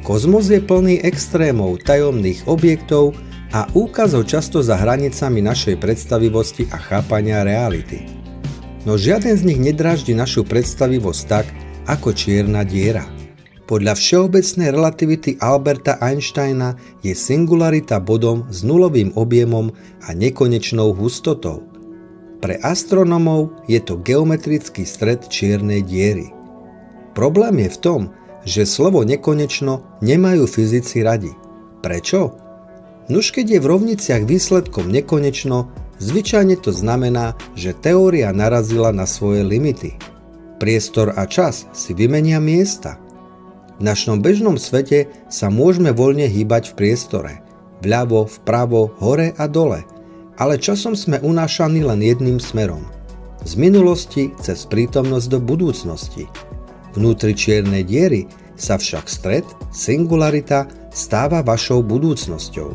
Kozmos je plný extrémov, tajomných objektov a úkazov často za hranicami našej predstavivosti a chápania reality. No žiaden z nich nedráždi našu predstavivosť tak, ako čierna diera. Podľa všeobecnej relativity Alberta Einsteina je singularita bodom s nulovým objemom a nekonečnou hustotou. Pre astronómov je to geometrický stred čiernej diery. Problém je v tom, že slovo nekonečno nemajú fyzici radi. Prečo? Nuž keď je v rovniciach výsledkom nekonečno, zvyčajne to znamená, že teória narazila na svoje limity. Priestor a čas si vymenia miesta. V našom bežnom svete sa môžeme voľne hýbať v priestore, vľavo, vpravo, hore a dole, ale časom sme unášaní len jedným smerom. Z minulosti cez prítomnosť do budúcnosti. Vnútri čiernej diery sa však stred, singularita, stáva vašou budúcnosťou.